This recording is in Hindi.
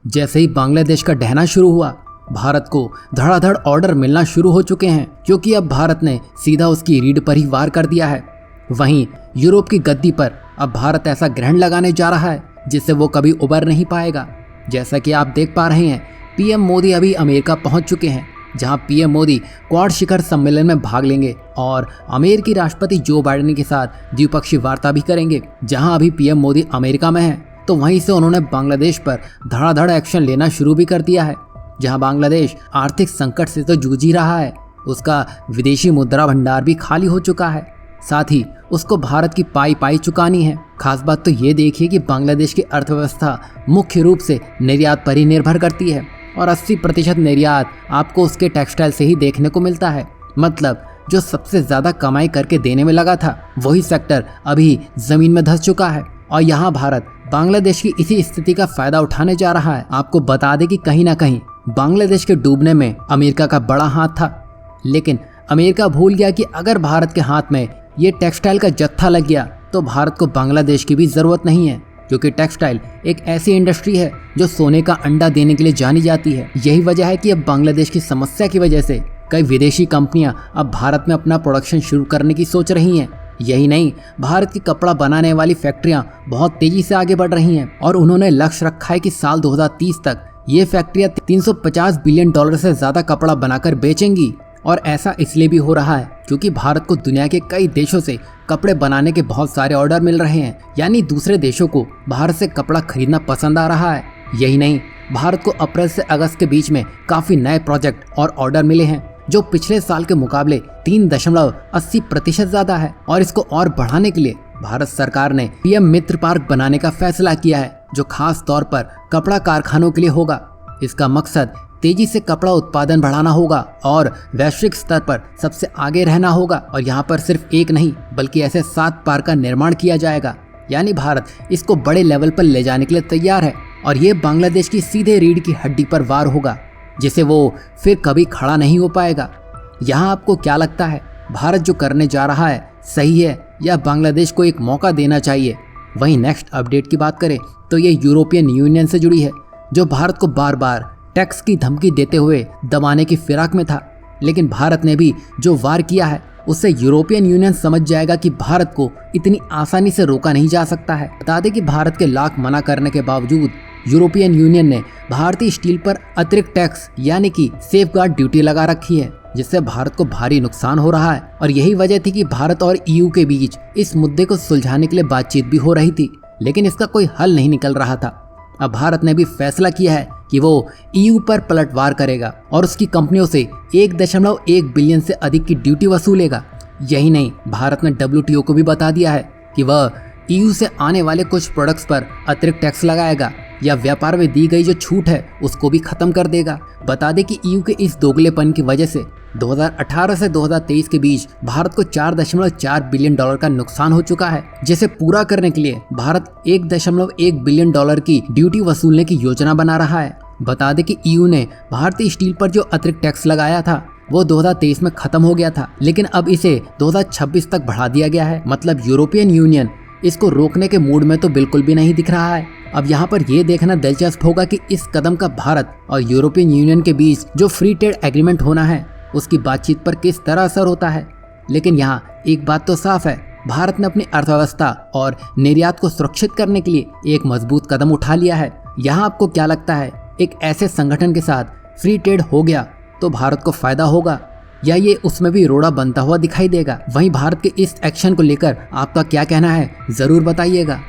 जैसे ही बांग्लादेश का ढहना शुरू हुआ, भारत को धड़ाधड़ ऑर्डर मिलना शुरू हो चुके हैं, क्योंकि अब भारत ने सीधा उसकी रीढ़ पर ही वार कर दिया है। वहीं यूरोप की गद्दी पर अब भारत ऐसा ग्रहण लगाने जा रहा है जिससे वो कभी उबर नहीं पाएगा। जैसा कि आप देख पा रहे हैं, पीएम मोदी अभी अमेरिका पहुंच चुके हैं, जहां पीएम मोदी क्वाड शिखर सम्मेलन में भाग लेंगे और अमेरिकी राष्ट्रपति जो बाइडेन के साथ द्विपक्षीय वार्ता भी करेंगे। जहां अभी पीएम मोदी अमेरिका में हैं, तो वहीं से उन्होंने बांग्लादेश पर धड़ाधड़ एक्शन लेना शुरू भी कर दिया है। जहां बांग्लादेश आर्थिक संकट से तो जूझ ही रहा है, उसका विदेशी मुद्रा भंडार भी खाली हो चुका है, साथ ही उसको भारत की पाई चुकानी है। खास बात तो ये देखिए कि बांग्लादेश की अर्थव्यवस्था मुख्य रूप से निर्यात पर ही निर्भर करती है और 80% निर्यात आपको उसके टेक्सटाइल से ही देखने को मिलता है। मतलब जो सबसे ज़्यादा कमाई करके देने में लगा था, वही सेक्टर अभी ज़मीन में धंस चुका है और यहाँ भारत बांग्लादेश की इसी स्थिति का फायदा उठाने जा रहा है। आपको बता दें कि कहीं ना कहीं बांग्लादेश के डूबने में अमेरिका का बड़ा हाथ था, लेकिन अमेरिका भूल गया कि अगर भारत के हाथ में ये टेक्सटाइल का जत्था लग गया तो भारत को बांग्लादेश की भी ज़रूरत नहीं है, क्योंकि टेक्सटाइल एक ऐसी इंडस्ट्री है जो सोने का अंडा देने के लिए जानी जाती है। यही वजह है कि अब बांग्लादेश की समस्या की वजह से कई विदेशी कंपनियां अब भारत में अपना प्रोडक्शन शुरू करने की सोच रही हैं। यही नहीं, भारत की कपड़ा बनाने वाली फैक्ट्रियां बहुत तेजी से आगे बढ़ रही हैं और उन्होंने लक्ष्य रखा है कि साल 2030 तक ये फैक्ट्रियां $350 बिलियन से ज़्यादा कपड़ा बनाकर बेचेंगी। और ऐसा इसलिए भी हो रहा है क्योंकि भारत को दुनिया के कई देशों से कपड़े बनाने के बहुत सारे ऑर्डर मिल रहे हैं, यानी दूसरे देशों को भारत से कपड़ा खरीदना पसंद आ रहा है। यही नहीं, भारत को अप्रैल से अगस्त के बीच में काफ़ी नए प्रोजेक्ट और ऑर्डर मिले हैं जो पिछले साल के मुकाबले 3.80% ज़्यादा है। और इसको और बढ़ाने के लिए भारत सरकार ने पीएम मित्र पार्क बनाने का फैसला किया है, जो खास तौर पर कपड़ा कारखानों के लिए होगा। इसका मकसद तेजी से कपड़ा उत्पादन बढ़ाना होगा और वैश्विक स्तर पर सबसे आगे रहना होगा। और यहाँ पर सिर्फ एक नहीं बल्कि ऐसे 7 पार्क का निर्माण किया जाएगा, यानी भारत इसको बड़े लेवल पर ले जाने के लिए तैयार है। और ये बांग्लादेश की सीधे रीढ़ की हड्डी पर वार होगा, जिसे वो फिर कभी खड़ा नहीं हो पाएगा। यहाँ आपको क्या लगता है, भारत जो करने जा रहा है सही है या बांग्लादेश को एक मौका देना चाहिए? वहीं नेक्स्ट अपडेट की बात करें तो ये यूरोपियन यूनियन से जुड़ी है, जो भारत को बार बार टैक्स की धमकी देते हुए दबाने की फिराक में था। लेकिन भारत ने भी जो वार किया है उससे यूरोपियन यूनियन समझ जाएगा कि भारत को इतनी आसानी से रोका नहीं जा सकता है। बता दें कि भारत के लाख मना करने के बावजूद यूरोपियन यूनियन ने भारतीय स्टील पर अतिरिक्त टैक्स यानी कि सेफगार्ड ड्यूटी लगा रखी है, जिससे भारत को भारी नुकसान हो रहा है। और यही वजह थी कि भारत और ईयू के बीच इस मुद्दे को सुलझाने के लिए बातचीत भी हो रही थी, लेकिन इसका कोई हल नहीं निकल रहा था। अब भारत ने भी फैसला किया है कि वो ईयू पर पलटवार करेगा और उसकी कंपनियों से 1.1 बिलियन से अधिक की ड्यूटी वसूलेगा। यही नहीं, भारत ने डब्ल्यूटीओ को भी बता दिया है कि वह ईयू से आने वाले कुछ प्रोडक्ट्स पर अतिरिक्त टैक्स लगाएगा या व्यापार में दी गई जो छूट है उसको भी खत्म कर देगा। बता दें कि ईयू के इस दोगलेपन की वजह से 2018 से 2023 के बीच भारत को $4.4 बिलियन का नुकसान हो चुका है, जिसे पूरा करने के लिए भारत $1.1 बिलियन की ड्यूटी वसूलने की योजना बना रहा है। बता दें कि ईयू ने भारतीय स्टील पर जो अतिरिक्त टैक्स लगाया था वो 2023 में खत्म हो गया था, लेकिन अब इसे 2026 तक बढ़ा दिया गया है। मतलब यूरोपियन यूनियन इसको रोकने के मूड में तो बिल्कुल भी नहीं दिख रहा है। अब यहाँ पर यह देखना दिलचस्प होगा कि इस कदम का भारत और यूरोपियन यूनियन के बीच जो फ्री ट्रेड एग्रीमेंट होना है उसकी बातचीत पर किस तरह असर होता है। लेकिन यहाँ एक बात तो साफ है, भारत ने अपनी अर्थव्यवस्था और निर्यात को सुरक्षित करने के लिए एक मजबूत कदम उठा लिया है। यहाँ आपको क्या लगता है, एक ऐसे संगठन के साथ फ्री ट्रेड हो गया तो भारत को फायदा होगा या ये उसमें भी रोड़ा बनता हुआ दिखाई देगा? वहीं भारत के इस एक्शन को लेकर आपका क्या कहना है, जरूर बताइएगा।